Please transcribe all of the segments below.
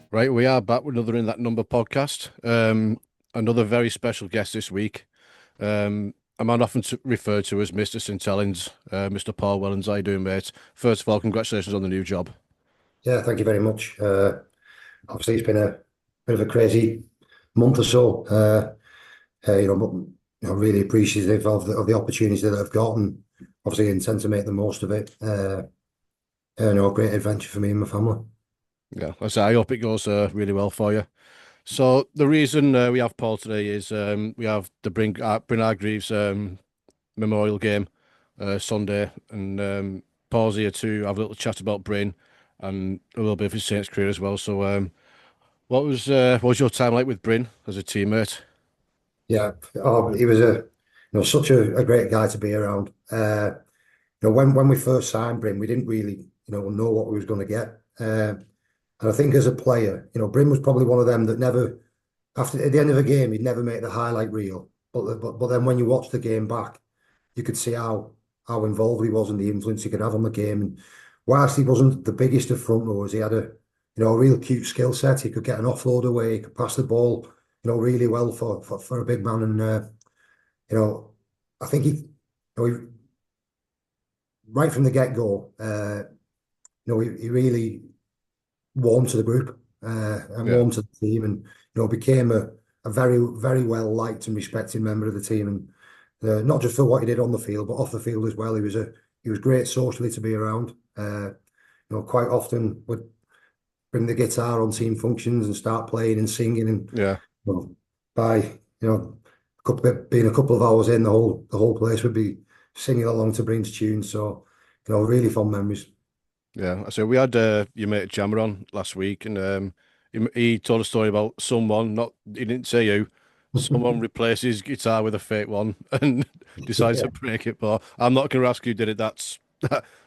Right, we are back with another In That Number podcast. Another very special guest this week. I'm often referred to as Mr. St. Helens, Mr. Paul Wellens. How you doing, mate? First of all, congratulations on the new job. Yeah, thank you very much. Obviously, it's been a bit of a crazy month or so. But really appreciative of the opportunities that I've got, and obviously intend to make the most of it. Great adventure for me and my family. Yeah, I hope it goes really well for you. So the reason we have Paul today is we have the Bryn Hargreaves Memorial Game Sunday, and Paul's here to have a little chat about Bryn and a little bit of his Saints career as well. So what was your time like with Bryn as a teammate? Yeah, he was such a great guy to be around. When we first signed Bryn, we didn't really know what we was going to get. And I think as a player, Bryn was probably one of them that never, after at the end of a game, he'd never make the highlight reel. But then when you watch the game back, you could see how involved he was and the influence he could have on the game. And whilst he wasn't the biggest of front rowers, he had a real cute skill set. He could get an offload away, he could pass the ball, really well for a big man. And you know, I think right from the get go, he really warmed to the group and Yeah. warmed to the team, and became a very very well liked and respected member of the team, and not just for what he did on the field but off the field as well. He was great socially to be around. Quite often would bring the guitar on team functions and start playing and singing, and Yeah, by being a couple of hours in, the whole place would be singing along to Bryn's tunes. So really fond memories. yeah. So we had your mate Jammer on last week, and he told a story about someone. Not he didn't say who. Someone replaced his guitar with a fake one and decides Yeah. to break it. But I'm not going to ask who did it. That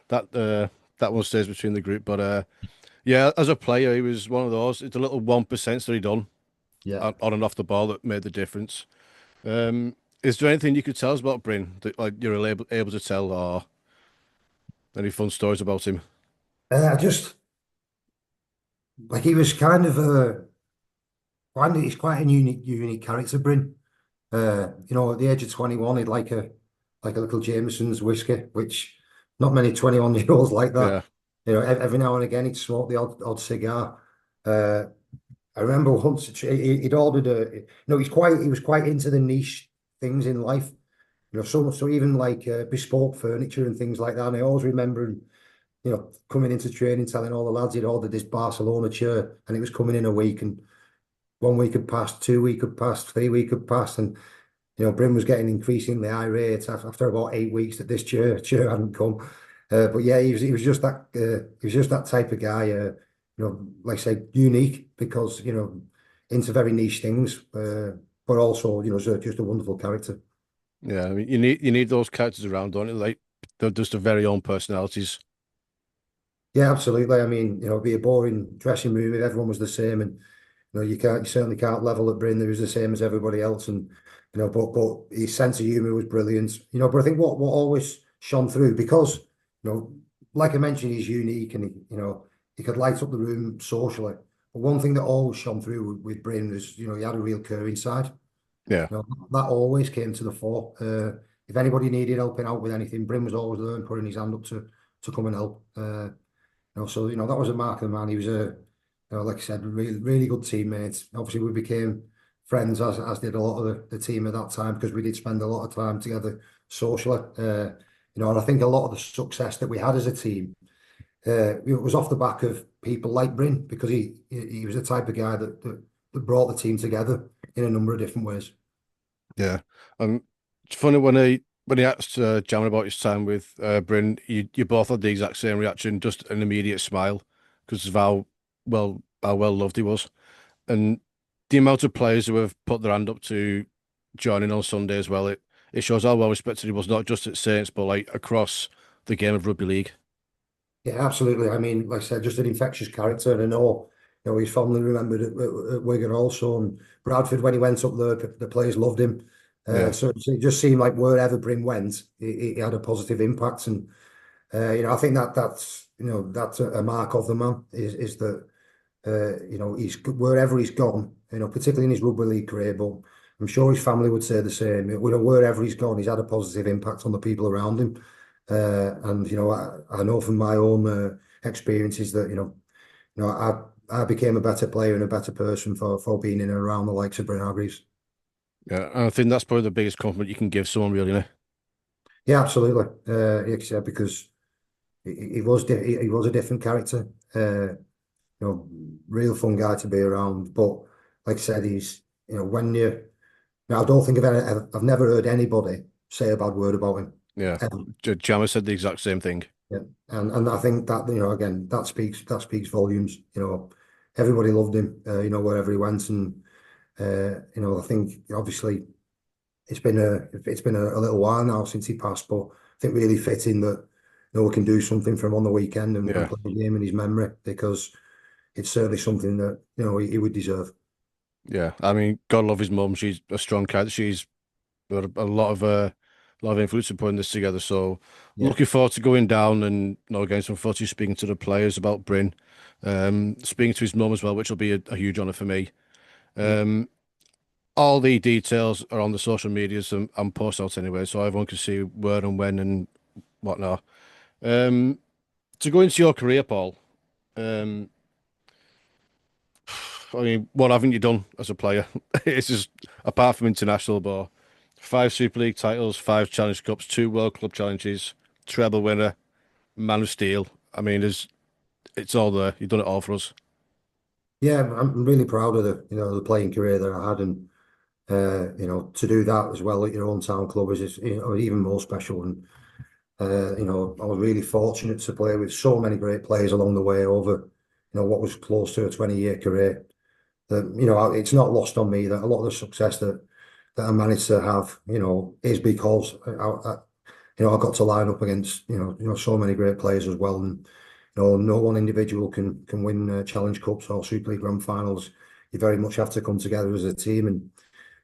that one stays between the group. But yeah, as a player, he was one of those. It's a little 1% that he done Yeah. on and off the ball that made the difference. Is there anything you could tell us about Bryn that like you're able to tell, or any fun stories about him? I just like he was kind of he's quite a unique character, Bryn. At the age of 21, he'd like a little Jameson's whiskey, which not many 21-year-olds like Yeah, that. Every now and again he'd smoke the odd cigar. Uh, I remember once he'd ordered he was quite into the niche things in life. So even like bespoke furniture and things like that. And I always remember him, coming into training, telling all the lads he'd ordered this Barcelona chair and it was coming in a week. And 1 week had passed, 2 weeks had passed, 3 weeks had passed, and Bryn was getting increasingly irate after about 8 weeks that this chair hadn't come. But yeah, he was just that type of guy. Like I say, unique because into very niche things, but also just a wonderful character. yeah. I mean, you need those characters around, don't you? Like they're just their very own personalities. Yeah, absolutely. I mean, it'd be a boring dressing room if everyone was the same, and you certainly can't level at Bryn. He was the same as everybody else, and but his sense of humour was brilliant. But I think what always shone through because like I mentioned, he's unique, and he could light up the room socially. But one thing that always shone through with Bryn was he had a real caring side. Yeah, That always came to the fore. If anybody needed helping out with anything, Bryn was always there and putting his hand up to come and help. So that was a mark of the man. He was like I said, really really good teammate. Obviously, we became friends as did a lot of the team at that time because we did spend a lot of time together socially. And I think a lot of the success that we had as a team, it was off the back of people like Bryn because he was the type of guy that brought the team together in a number of different ways. yeah. It's funny when he asked Jammer about his time with Bryn, you both had the exact same reaction, just an immediate smile because of how well loved he was, and the amount of players who have put their hand up to joining on Sunday as well. It shows how well respected he was, not just at Saints, but like across the game of rugby league. Yeah, absolutely. I mean, like I said, just an infectious character, and I know, he's fondly remembered at Wigan also, and Bradford when he went up there, the players loved him. Yeah, So it just seemed like wherever Bryn went, he had a positive impact, and I think that's that's a mark of the man is that He's wherever he's gone, particularly in his rugby league career, but I'm sure his family would say the same. Wherever he's gone, he's had a positive impact on the people around him. And I know from my own experiences that I became a better player and a better person for being in and around the likes of Bryn Hargreaves. Yeah, and I think that's probably the biggest compliment you can give someone, really, innit? Yeah, absolutely. Yeah, because he was a different character. You know, real fun guy to be around. But like I said, he's when you now I don't think I've never heard anybody say a bad word about him. Yeah, Ever. Jammer said the exact same thing. Yeah. And I think that, again, that speaks volumes. Everybody loved him, wherever he went. And I think obviously it's been a little while now since he passed, but I think really fitting that we can do something for him on the weekend and Yeah, play a game in his memory, because it's certainly something that he would deserve. yeah. I mean, God love his mum. She's a strong character. She's got a lot of influence in putting this together. So Yeah, looking forward to going down and getting some footage, speaking to the players about Bryn, speaking to his mum as well, which will be a huge honour for me. yeah, Um, all the details are on the social medias and post out anyway, so everyone can see where and when and whatnot. Um, to go into your career, Paul, um, I mean, what haven't you done as a player? It's just apart from international, but five Super League titles, five Challenge Cups, two World Club challenges, treble winner, Man of Steel. I mean, it's all there. You've done it all for us. yeah. I'm really proud of the playing career that I had, and to do that as well at your own town club is even more special. And I was really fortunate to play with so many great players along the way over what was close to a 20-year career. That it's not lost on me that a lot of the success that I managed to have is because I got to line up against so many great players as well. And no one individual can win Challenge Cups or Super League Grand Finals. You very much have to come together as a team. And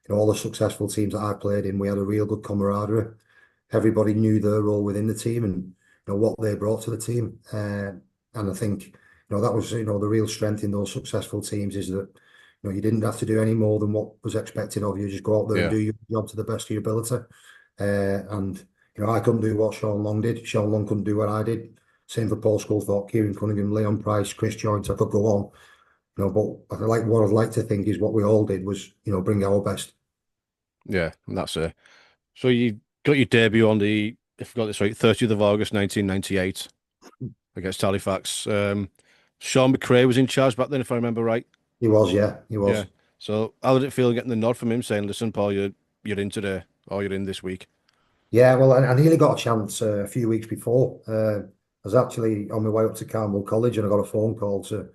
all the successful teams that I played in, we had a real good camaraderie. Everybody knew their role within the team and what they brought to the team. And I think that was the real strength in those successful teams, is that you didn't have to do any more than what was expected of you. Just go out there and Yeah, do your job to the best of your ability. And I couldn't do what Sean Long did. Sean Long couldn't do what I did. Same for Paul Sculthorpe, Kieran Cunningham, Leon Price, Chris Joynt. I could go on. But what I'd like to think is what we all did was bring our best. yeah, and that's it. So you got your debut on if I got this right, 30th of August 1998 against Halifax. Sean McRae was in charge back then, if I remember right. He was, yeah, he Yeah. was. So how did it feel getting the nod from him saying, "Listen, Paul, you're in today, or you're in this week"? Yeah, well, I nearly got a chance a few weeks before. I was actually on my way up to Carmel College, and I got a phone call to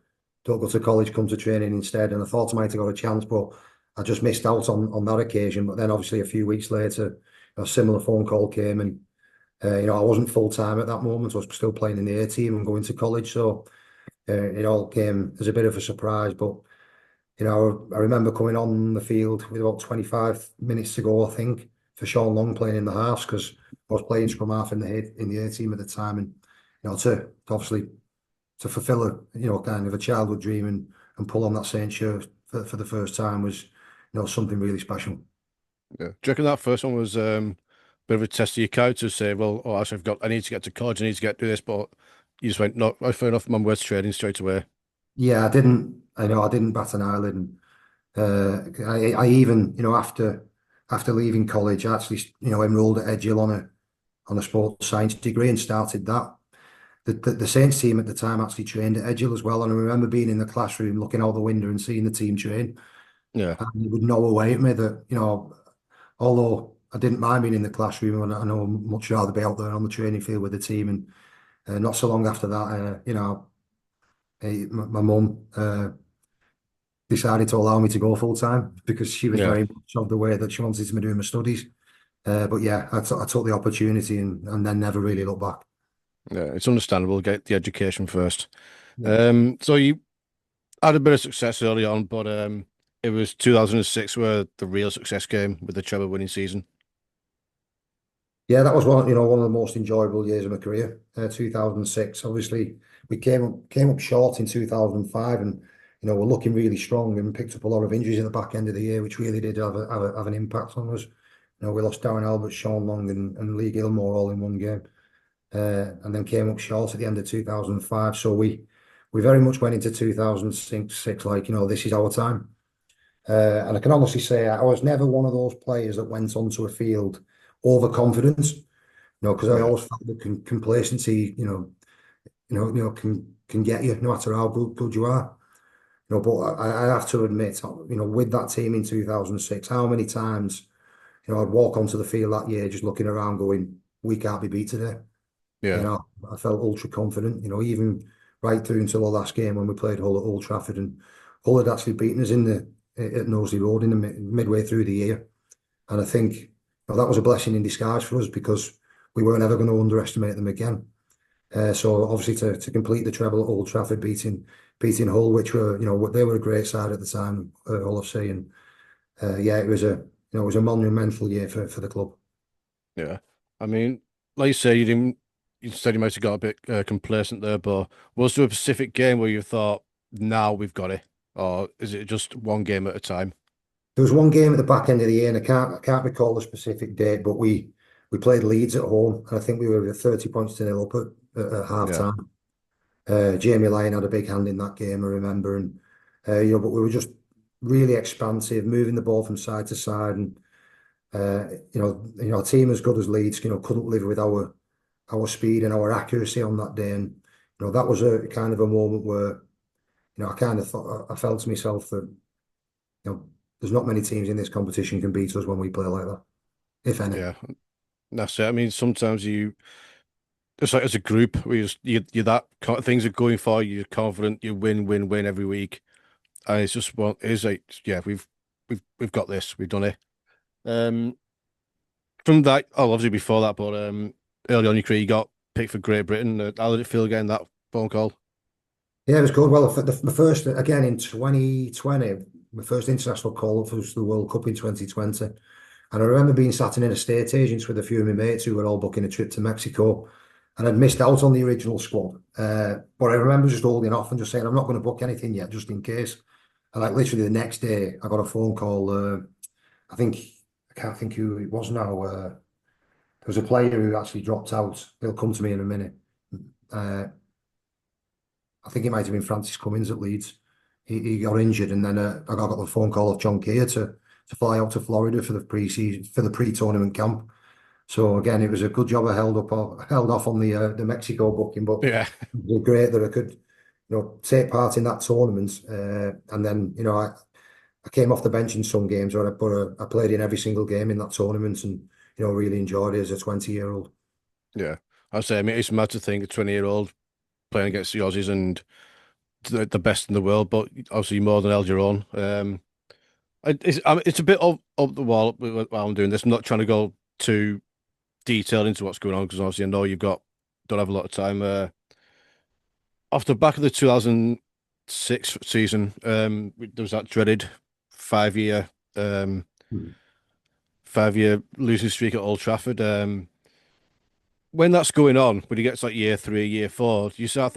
don't go to college, come to training instead. And I thought I might have got a chance, but I just missed out on that occasion. But then, obviously, a few weeks later, a similar phone call came, and I wasn't full time at that moment. I was still playing in the A team and going to college, so it all came as a bit of a surprise. But I remember coming on the field with about 25 minutes to go, I think, for Sean Long playing in the halves, because I was playing scrum half in the A team at the time. And to obviously to fulfill kind of a childhood dream and pull on that Saint shirt for the first time was something really special. Yeah. Do you reckon that first one was a bit of a test of your character to say, well, oh, actually, I need to get to college, I need to get to this, but you just went, no, fair enough, my words trading straight away. Yeah, I didn't bat an eyelid. And I even after leaving college, I actually enrolled at Edghill on a sports science degree and started that. The Saints team at the time actually trained at Edghill as well, and I remember being in the classroom looking out the window and seeing the team train. Yeah, And it would gnaw away at me that although I didn't mind being in the classroom, and I know I'd much rather be out there on the training field with the team. And not so long after that, my mum decided to allow me to go full time, because she was yeah, very much of the way that she wanted me doing my studies. But yeah, I took the opportunity and then never really looked back. yeah. It's understandable. Get the education first. Yeah. So you had a bit of success early on, but it was 2006 where the real success came with the treble winning season. Yeah, that was one of the most enjoyable years of my career. 2006. Obviously, we came up short in 2005, and were looking really strong and picked up a lot of injuries at the back end of the year, which really did have an impact on us. We lost Darren Albert, Sean Long, and Lee Gilmore all in one game, and then came up short at the end of 2005. So we very much went into 2006 like, this is our time. And I can honestly say I was never one of those players that went onto a field overconfident, because I Yeah, always felt that complacency, can get you no matter how good you are. But I have to admit, with that team in 2006, how many times, I'd walk onto the field that year just looking around going, we can't be beat today. yeah, I felt ultra confident, even right through until the last game when we played Hull at Old Trafford, and Hull had actually beaten us at Knowsley Road in the midway through the year. And I think that was a blessing in disguise for us because we weren't ever going to underestimate them again. So obviously to complete the treble at Old Trafford, beating Hull, which were they were a great side at the time, Hull FC, and yeah, it was a monumental year for the club. yeah. I mean, like you say, you didn't. You said you might have got a bit complacent there, but was there a specific game where you thought, "Now we've got it," or is it just one game at a time? There was one game at the back end of the year, and I can't recall the specific date, but we played Leeds at home, and I think we were 30 points to nil up at half Yeah, time. Jamie Lyon had a big hand in that game, I remember, and but we were just really expansive, moving the ball from side to side, and a team as good as Leeds, couldn't live with our speed and our accuracy on that day, and that was a kind of a moment where I kind of thought I felt to myself that there's not many teams in this competition can beat us when we play like that, if any. yeah. That's it. I mean, sometimes it's like as a group, you're that things are going for you. You're confident. You win, win, win every week, and it's just well, it's like yeah, we've got this. We've done it. Um, from that, oh, obviously before that, but early on in your career, you got picked for Great Britain. How did it feel getting that phone call? Yeah, it was good. Well, the first, again, in 2020, my first international call up was the World Cup in 2020. And I remember being sat in an estate agents with a few of my mates who were all booking a trip to Mexico. And I'd missed out on the original squad. But I remember just holding off and just saying, I'm not going to book anything yet, just in case. And like literally the next day, I got a phone call. I think, I can't think who it was now. There was a player who actually dropped out. He'll come to me in a minute. Uh, I think it might have been Francis Cummins at Leeds. He got injured, and then I got a phone call of John Keir to fly out to Florida for the pre-season for the pre-tournament camp. So again, it was a good job I held off on the Mexico booking, but Yeah, it was great that I could take part in that tournament. And then I came off the bench in some games, but I played in every single game in that tournament, and really enjoyed it as a 20-year-old. yeah. I say, I mean, it's mad to think a 20-year-old playing against the Aussies and the best in the world, but obviously more than held your own. It's a bit of the wall while I'm doing this. I'm not trying to go too detailed into what's going on because obviously I know don't have a lot of time. Off the back of the 2006 season, there was that dreaded 5 year, um, 5 year losing streak at Old Trafford. When that's going on, when you get to like year three, year four, do you start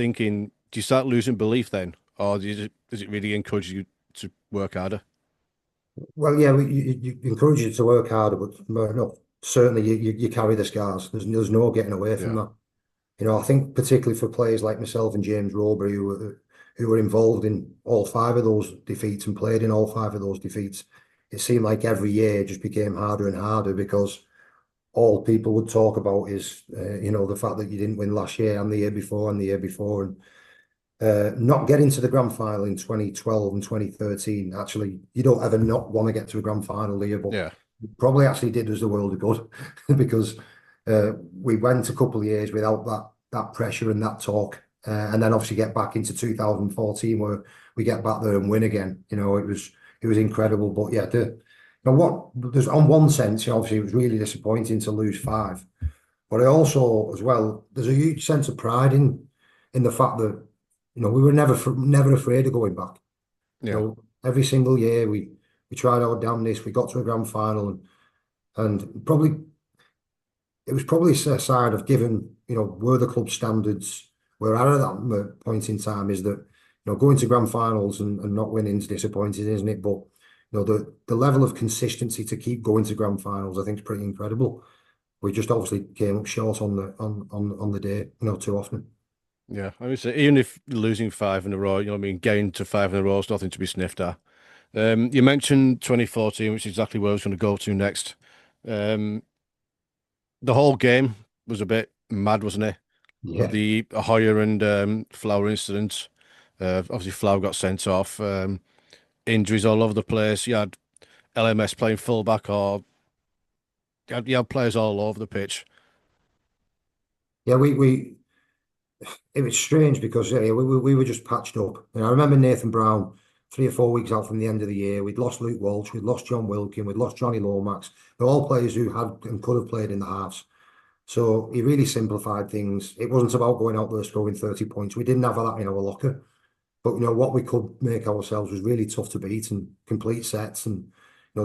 losing belief then, or does it really encourage you to work harder? Well, yeah, you encourage you to work harder, but no, certainly you carry the scars. There's no getting away from Yeah, that. I think particularly for players like myself and James Rowberry, who were involved in all five of those defeats and played in all five of those defeats, it seemed like every year just became harder and harder because all people would talk about is, the fact that you didn't win last year and the year before and the year before, and not getting to the grand final in 2012 and 2013. Actually, you don't ever not want to get to a grand final, do you? But yeah, probably actually did us the world of good because we went a couple of years without that pressure and that talk. And then obviously get back into 2014 where we get back there and win again. It was incredible. But yeah, what there's on one sense, obviously it was really disappointing to lose five. But I also, as well, there's a huge sense of pride in the fact that we were never afraid of going back. yeah, Every single year we tried our damnedest. We got to a grand final, and probably it was probably a side of given where the club standards were at that point in time is that going to grand finals and not winning is disappointing, isn't it? But the level of consistency to keep going to grand finals, I think, is pretty incredible. We just obviously came up short on the day, too often. Yeah, I would say even if losing five in a row, I mean, getting to five in a row is nothing to be sniffed at. You mentioned 2014, which is exactly where I was going to go to next. Um, the whole game was a bit mad, wasn't it? With Yeah. the Hoyer and Flower incident. Obviously, Flower got sent off. Injuries all over the place. You had LMS playing fullback, or you had players all over the pitch. Yeah, it was strange because we were just patched up. I remember Nathan Brown 3 or 4 weeks out from the end of the year. We'd lost Luke Walsh, we'd lost John Wilkin, we'd lost Johnny Lomax. They're all players who had and could have played in the halves. So he really simplified things. It wasn't about going out there scoring 30 points. We didn't have that in our locker. But what we could make ourselves was really tough to beat and complete sets. And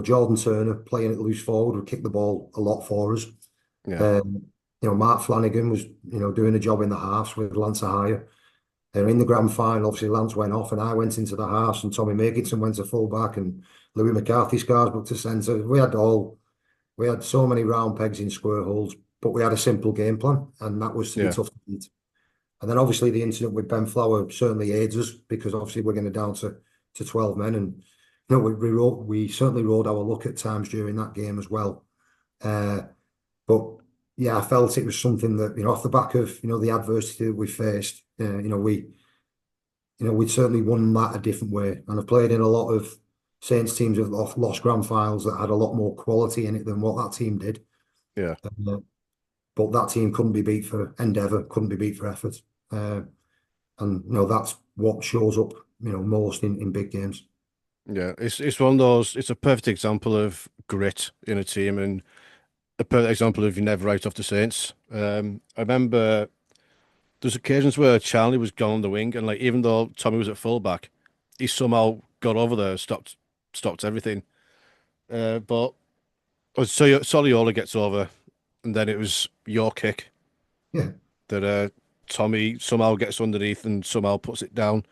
Jordan Turner playing it loose forward would kick the ball a lot for us. Yeah, Um, Mark Flanagan was doing a job in the halves with Lance Ahaya. In the grand final, obviously Lance went off and I went into the halves and Tommy Makinson went to full back and Louis McCarthy Scarsbrook to centre. We had so many round pegs in square holes, but we had a simple game plan and that was to be yeah, tough to beat. And then obviously the incident with Ben Flower certainly aids us because obviously we're going down to 12 men and we certainly rode our luck at times during that game as well. Uh, but yeah, I felt it was something that, off the back of, the adversity that we faced, we'd certainly won that a different way. And I've played in a lot of Saints teams that have lost grand finals that had a lot more quality in it than what that team did. yeah, Uh, but that team couldn't be beat for endeavour, couldn't be beat for effort. Uh, and that's what shows up, most in big games. yeah. It's one of those. It's a perfect example of grit in a team, and a perfect example of you never write off the Saints. I remember there's occasions where Charlie was gone on the wing, and like even though Tommy was at fullback, he somehow got over there, stopped everything. But so Soliola gets over, and then it was your kick Yeah. that Tommy somehow gets underneath and somehow puts it down.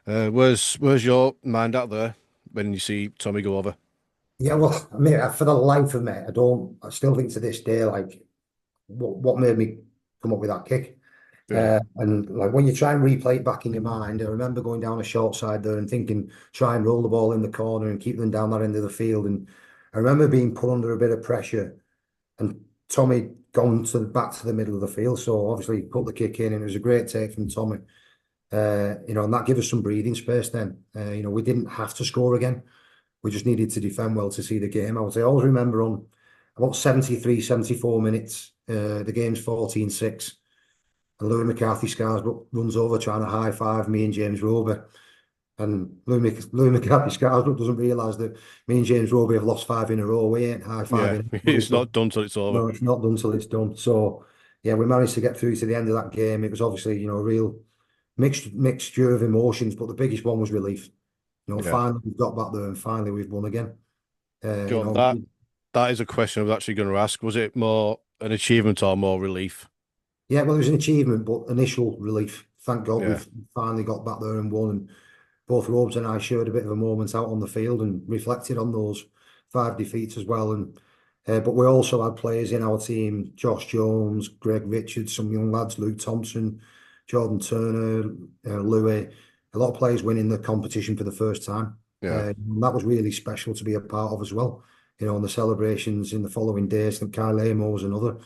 Where's your mind out there when you see Tommy go over? Yeah, well, I mean, for the life of me, I still think to this day, like, what made me come up with that kick? Yeah, And like when you try and replay it back in your mind, I remember going down a short side there and thinking, try and roll the ball in the corner and keep them down that end of the field. And I remember being put under a bit of pressure and Tommy gone back to the middle of the field. So obviously he put the kick in and it was a great take from Tommy. And that gave us some breathing space then. We didn't have to score again. We just needed to defend well to see the game. I would say I always remember on about 73, 74 minutes, the game's 14-6. And Louis McCarthy Scarsbrook runs over trying to high five me and James Roby. And Louis McCarthy Scarsbrook doesn't realise that me and James Roby have lost five in a row. We ain't high yeah. fiving anybody. It's So not done till it's over. no, it's not done till it's done. So yeah, we managed to get through to the end of that game. It was obviously, a real mixture of emotions, but the biggest one was relief. Yeah. Finally we've got back there and finally we've won again. Uh, you Go on, know, that is a question I was actually going to ask. Was it more an achievement or more relief? yeah, well, it was an achievement, but initial relief. Thank God Yeah, we've finally got back there and won. And both Robes and I shared a bit of a moment out on the field and reflected on those five defeats as well. And but we also had players in our team: Josh Jones, Greg Richards, some young lads, Luke Thompson, Jordan Turner, Louis. A lot of players winning the competition for the first time. yeah, And that was really special to be a part of as well. And the celebrations in the following days. I think Kyle Amo was another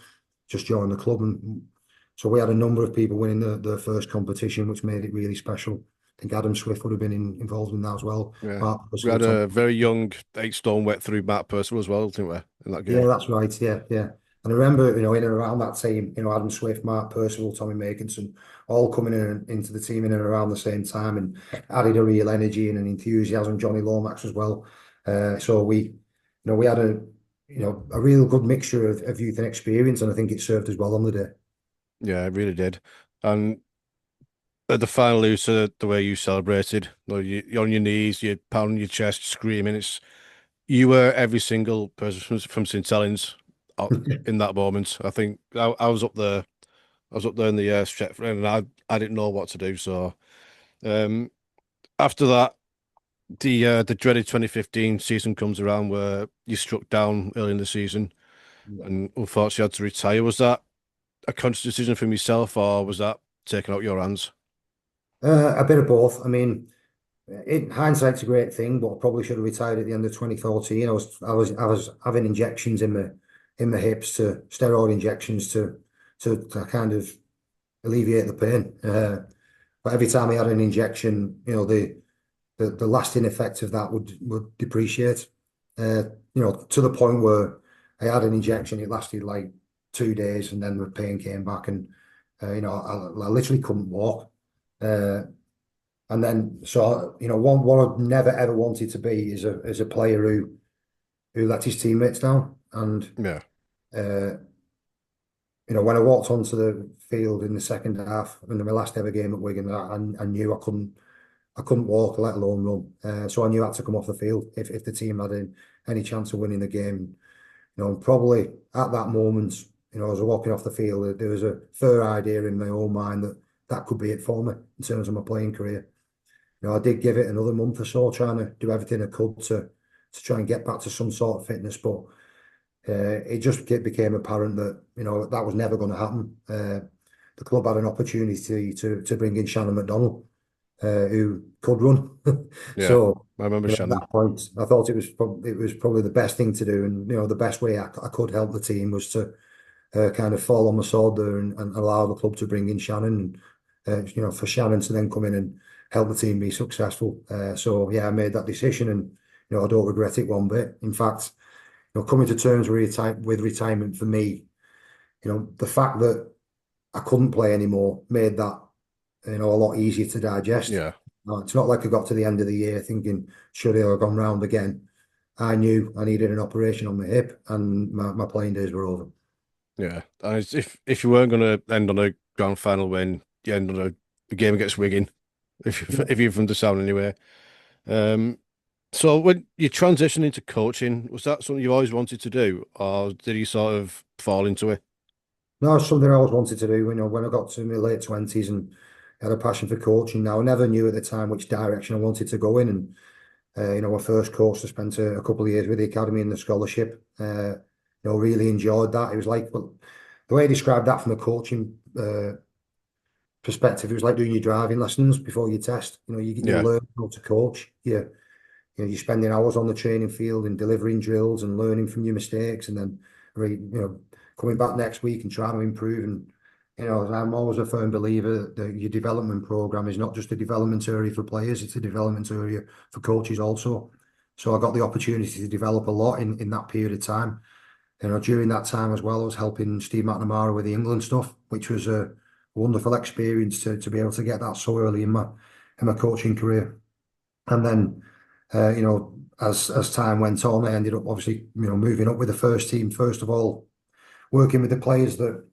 just joined the club, and so we had a number of people winning the first competition, which made it really special. I think Adam Swift would have been involved in that as well. yeah. Mark We Russell, had Tom. a very young 8 stone wet through Matt Percival as well, didn't we, in that Yeah, game? that's right. Yeah, yeah. And I remember, in and around that team, Adam Swift, Mark Percival, Tommy Makinson, all coming in into the team in and around the same time and added a real energy and an enthusiasm. Johnny Lomax as well. So we had a real good mixture of youth and experience, and I think it served us well on the day. Yeah, it really did. And at the final, Lucer, the way you celebrated, you're on your knees, you're pounding your chest, screaming. You were every single person from St. Helens in that moment. I think I was up there. I was up there in the stretch, and I didn't know what to do. So. Um, after that, the dreaded 2015 season comes around where you struck down early in the season and unfortunately had to retire. Was that a conscious decision from yourself, or was that taken out your hands? A bit of both. I mean, in hindsight's a great thing, but I probably should have retired at the end of 2014. I was having injections in my hips, to steroid injections to kind of alleviate the pain. But every time I had an injection, the lasting effect of that would depreciate. Uh, to the point where I had an injection, it lasted like 2 days, and then the pain came back, and I literally couldn't walk. Uh, and then, so what I've never ever wanted to be is a player who let his teammates down. And Yeah, uh, when I walked onto the field in the second half, in my last ever game at Wigan, I knew I couldn't walk, let alone run. So I knew I had to come off the field if the team had any chance of winning the game. And probably at that moment, as I was walking off the field, there was a fair idea in my own mind that that could be it for me in terms of my playing career. I did give it another month or so, trying to do everything I could to try and get back to some sort of fitness, but it just became apparent that that was never going to happen. The club had an opportunity to bring in Shannon McDonnell, who could run. yeah. So, I remember at Shannon. that point, I thought it was probably the best thing to do, and the best way I could help the team was to kind of fall on my sword there, and allow the club to bring in Shannon, and for Shannon to then come in and help the team be successful. So yeah, I made that decision, and I don't regret it one bit. In fact, coming to terms with retirement for me, the fact that I couldn't play anymore made that a lot easier to digest. Yeah, It's not like I got to the end of the year thinking, should I have gone round again? I knew I needed an operation on my hip, and my playing days were over. yeah. And if you weren't going to end on a grand final win, you end on a game against Wigan. Yeah. If you're from the sound anyway. Um, so when you transitioned into coaching, was that something you always wanted to do, or did you sort of fall into it? No, it's something I always wanted to do. When I got to my late 20s and had a passion for coaching. Now, I never knew at the time which direction I wanted to go in. And, my first course, I spent a couple of years with the academy and the scholarship. Really enjoyed that. It was like, well, the way I described that from a coaching perspective, it was like doing your driving lessons before you test. You Yeah, learn how to coach. You're spending hours on the training field and delivering drills and learning from your mistakes, and then coming back next week and trying to improve. And I'm always a firm believer that your development program is not just a development area for players; it's a development area for coaches also. So I got the opportunity to develop a lot in that period of time. During that time as well, I was helping Steve McNamara with the England stuff, which was a wonderful experience to be able to get that so early in my coaching career. And then, as time went on, I ended up obviously, moving up with the first team. First of all, working with the players that,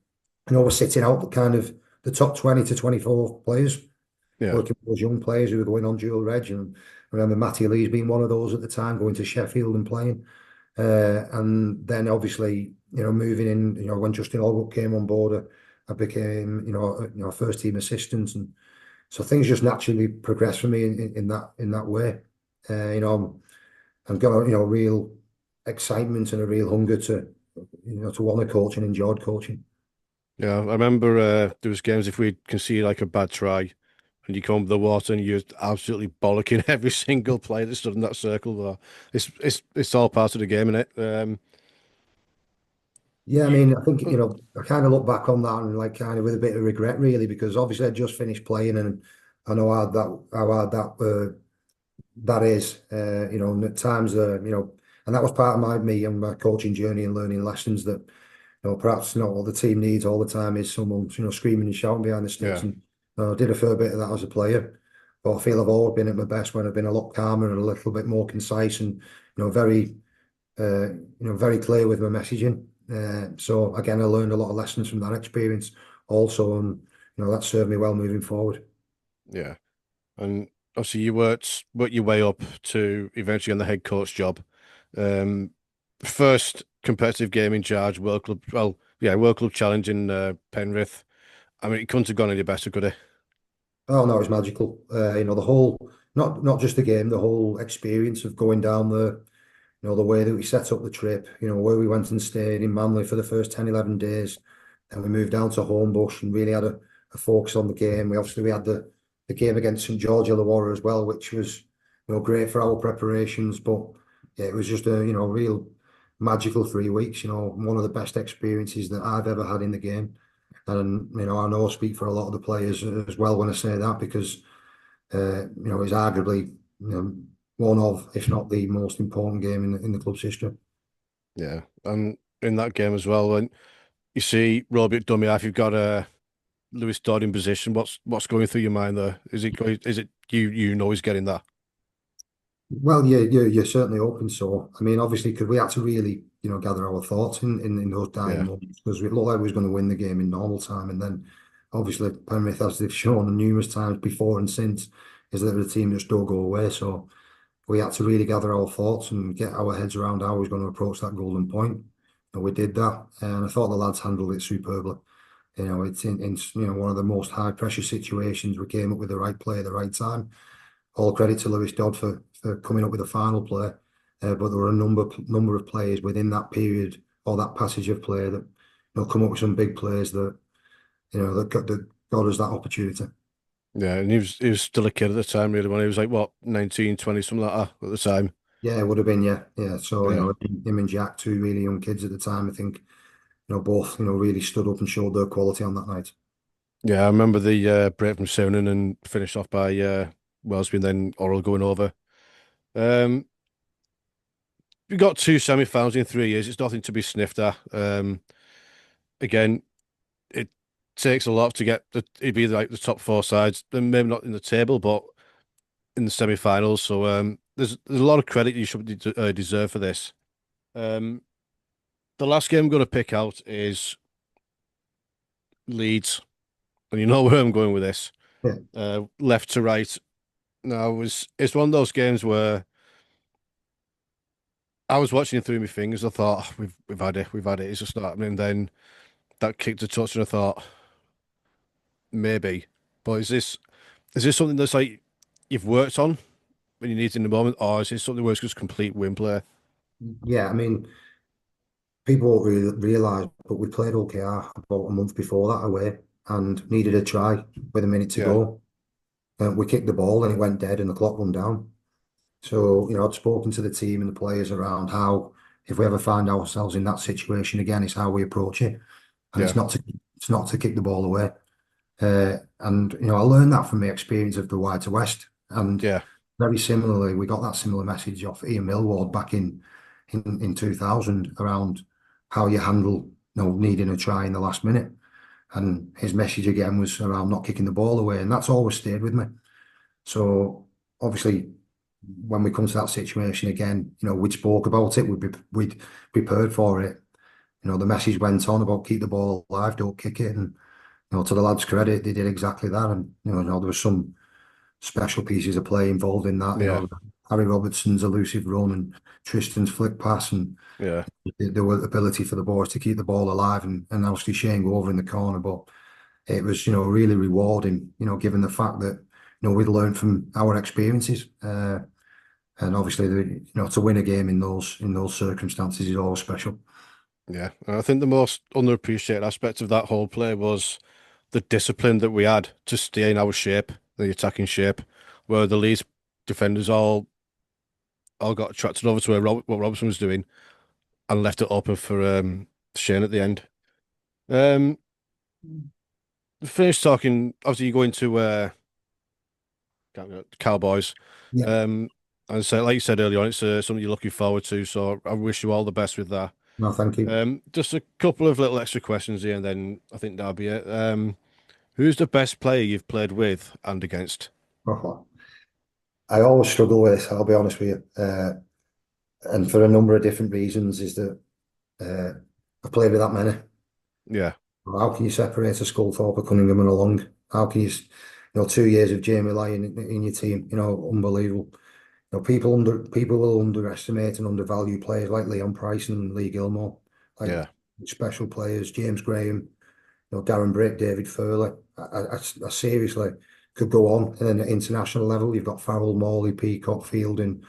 were sitting out the kind of the top 20 to 24 players, yeah, working with those young players who were going on dual reg. And I remember Matty Lee's being one of those at the time, going to Sheffield and playing. And then obviously, moving in, when Justin Allwood came on board, I became, a first team assistant. And so things just naturally progressed for me in that way. I've got real excitement and a real hunger to want to coach and enjoyed coaching. yeah. I remember there was games if we can see like a bad try, and you come with the water and you're absolutely bollocking every single player that stood in that circle. But it's all part of the game, isn't it? Yeah, I You, mean, I think, I kind of look back on that and like kind of with a bit of regret, really, because obviously I just finished playing, and I know how hard that is, and at times, and that was part of me and my coaching journey and learning lessons that, perhaps not what the team needs all the time is someone, screaming and shouting behind the sticks. yeah, And I did a fair bit of that as a player, but I feel I've always been at my best when I've been a lot calmer and a little bit more concise, and, very, very clear with my messaging. So again, I learned a lot of lessons from that experience also, and, that served me well moving forward. yeah. And obviously worked your way up to eventually on the head coach job. Um, First competitive game in charge, World Club. Well, yeah, World Club Challenge in Penrith. I mean, it couldn't have gone any better, could it? Oh no, it was magical. The whole not just the game, the whole experience of going down the, the way that we set up the trip, where we went and stayed in Manly for the first 10, 11 days. And we moved down to Homebush and really had a focus on the game. We had the game against St George Illawarra as well, which was, great for our preparations. But yeah, it was just a, real magical 3 weeks, one of the best experiences that I've ever had in the game. And, I know I speak for a lot of the players as well when I say that, because, it's arguably, one of, if not the most important game in the club's history. Yeah, and in that game as well, when you see Robert dummy half, you've got Lewis Dodd in position. What's going through your mind there? Is it you know he's getting that? Well, yeah, you're certainly open. So, I mean, obviously, because we had to really, gather our thoughts in those dying Yeah, moments, because it looked like we was going to win the game in normal time. And then, obviously, Penrith, as they've shown numerous times before and since, is that the team just don't go away. So, we had to really gather our thoughts and get our heads around how we was going to approach that golden point. And we did that. And I thought the lads handled it superbly. It's in one of the most high pressure situations. We came up with the right play at the right time. All credit to Lewis Dodd for coming up with a final play. But there were a number of players within that period or that passage of play that come up with some big plays that that got us that opportunity. yeah, and he was still a kid at the time, really, when he was like what 19, 20, something like that at the time. Yeah, it would have been, yeah. So Yeah, him and Jack, two really young kids at the time, I think both really stood up and showed their quality on that night. yeah. I remember the break from Sonnen and finished off by Wellesby and then Oral going over. Um, we got two semi-finals in 3 years. It's nothing to be sniffed at. Again, it takes a lot to get it'd be like the top four sides, and maybe not in the table, but in the semi-finals. So there's a lot of credit you should deserve for this. Um, the last game I'm going to pick out is Leeds, and you know where I'm going with this. Yeah, Left to right. Now it's one of those games where I was watching through my fingers. I thought, "Oh, we've had it, we've had it. It's just not happening." And then that kicked a touch, and I thought maybe, but is this something that's like you've worked on when you need it in the moment, or is this something where it's just complete win play? yeah. I mean, people won't really realise, but we played OKR about a month before that away and needed a try with a minute to Yeah, go. We kicked the ball and it went dead and the clock run down. So, I've spoken to the team and the players around how if we ever find ourselves in that situation again, it's how we approach it. And yeah, it's not to kick the ball away. And I learned that from my experience of the Wide to West. And yeah, very similarly, we got that similar message off Ian Millward back in 2000 around how you handle needing a try in the last minute. And his message again was around not kicking the ball away, and that's always stayed with me. So obviously, when we come to that situation again, we spoke about it, we'd prepared for it. The message went on about keep the ball alive, don't kick it, and to the lads' credit, they did exactly that. And there was some special pieces of play involved in that. yeah, Harry Robertson's elusive run and Tristan's flick pass, and yeah, there were ability for the boys to keep the ball alive, and obviously Shane go over in the corner. But it was, really rewarding, given the fact that we'd learned from our experiences. And obviously, to win a game in those circumstances is always special. yeah. And I think the most underappreciated aspect of that whole play was the discipline that we had to stay in our shape, the attacking shape, where the Leeds defenders all got attracted over to what Robertson was doing and left it open for Shane at the end. Um, finished talking. Obviously, you go into Cowboys. Yeah, Um, and so, like you said earlier on, it's something you're looking forward to. So I wish you all the best with that. no, thank you. Just a couple of little extra questions here, and then I think that'll be it. Who's the best player you've played with and against? Oh, I always struggle with this, I'll be honest with you. And for a number of different reasons, is that uh, I've played with that many. Yeah, How can you separate a Sculthorpe, a Cunningham, and a Long? How can you, 2 years of Jamie Lyon in your team, unbelievable. People will underestimate and undervalue players like Leon Price and Lee Gilmore, like yeah, special players, James Graham, Darren Brick, David Furley. I seriously could go on. And then at international level, you've got Farrell, Morley, Peacock, Fielding,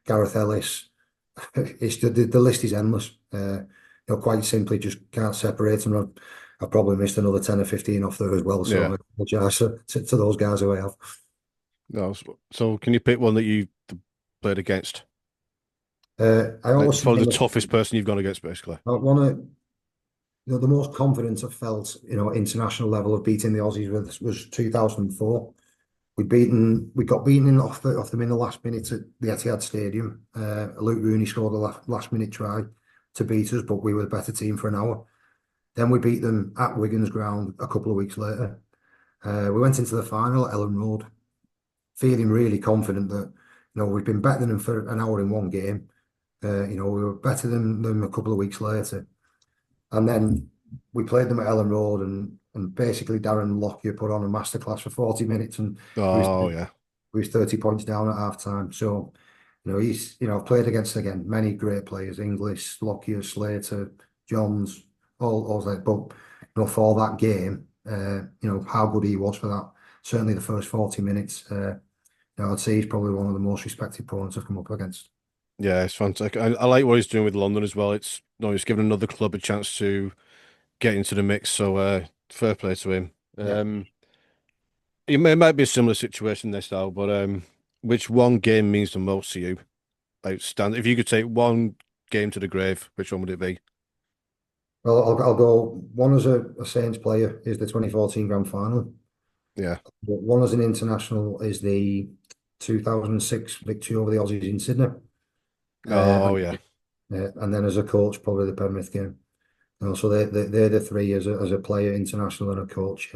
Gareth Ellis. It's the list is endless. Quite simply just can't separate them. I've probably missed another 10 or 15 off there as well. So Yeah. I apologize to those guys who I have. No. So can you pick one that you played against? I Like always say probably the toughest person you've gone against, basically. one of the most confident I felt, international level of beating the Aussies was 2004. We got beaten off them in the last minute at the Etihad Stadium. Luke Rooney scored a last minute try to beat us, but we were the better team for an hour. Then we beat them at Wigan's ground a couple of weeks later. We went into the final at Ellen Road, feeling really confident that we've been better than them for an hour in one game. We were better than them a couple of weeks later, and then we played them at Ellen Road, and basically Darren Lockyer put on a masterclass for 40 minutes, and we was, Oh we yeah. was 30 points down at half time. So, I've played against again many great players, Inglis, Lockyer, Slater, Johns, all that. But for that game, how good he was for that. Certainly the first 40 minutes. I'd say he's probably one of the most respected opponents I've come up against. Yeah, it's fantastic. I like what he's doing with London as well. It's he's giving another club a chance to get into the mix. So fair play to him. Yeah. It might be a similar situation this now, but which one game means the most to you? Outstanding. If you could take one game to the grave, which one would it be? Well, I'll go one as a Saints player is the 2014 Grand Final. Yeah. But one as an international is the 2006 victory over the Aussies in Sydney. Oh And, yeah. and then as a coach, probably the Penrith game. So they're the three as a player, international and a coach.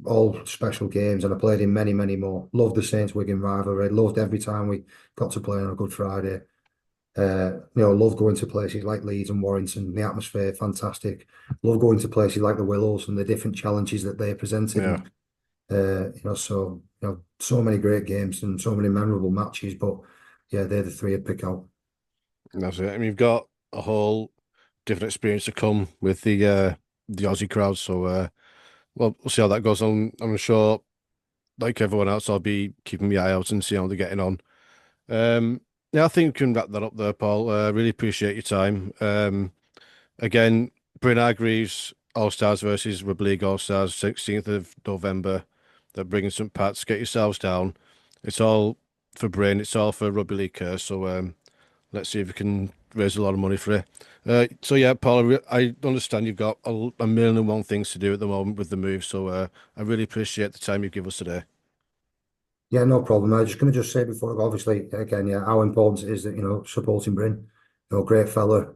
All special games, and I played in many, many more. Loved the Saints Wigan rivalry. Loved every time we got to play on a Good Friday. Love going to places like Leeds and Warrington. The atmosphere, fantastic. Love going to places like the Willows and the different challenges that they presented. Yeah. And so many great games and so many memorable matches. But yeah, they're the three I'd pick out. That's it. I mean, you've got a whole different experience to come with the Aussie crowd. So well, we'll see how that goes on. I'm sure, like everyone else, I'll be keeping my eye out and see how they're getting on. Yeah, I think we can wrap that up there, Paul. Really appreciate your time. Again, Bryn Hargreaves All Stars versus Rugby League All Stars, 16th of November. They're bringing St. Pat's. Get yourselves down. It's all for Bryn. It's all for Rugby League Curse. So let's see if we can raise a lot of money for it. So yeah, Paul, I understand you've got a million and one things to do at the moment with the move. So I really appreciate the time you give us today. Yeah, no problem. I was just going to just say before I go, obviously, again, yeah, how important it is that, supporting Bryn. Great fella,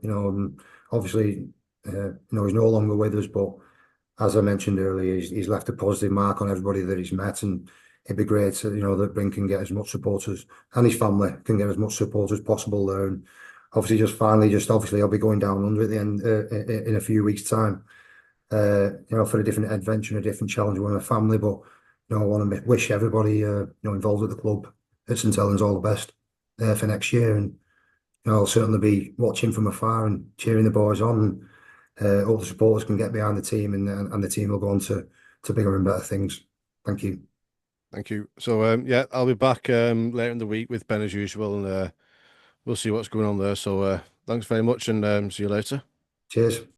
obviously, he's no longer with us, but as I mentioned earlier, he's left a positive mark on everybody that he's met, and it'd be great to, that Bryn can get as much support as, and his family can get as much support as possible there. And obviously, obviously, I'll be going down under at the end in a few weeks' time, for a different adventure, a different challenge with my family. But I want to wish everybody, involved at the club at St Helens all the best for next year, and I'll certainly be watching from afar and cheering the boys on. And all the supporters can get behind the team, and the team will go on to bigger and better things. Thank you. Thank you. So yeah, I'll be back later in the week with Ben as usual, and we'll see what's going on there. So thanks very much, and see you later. Cheers.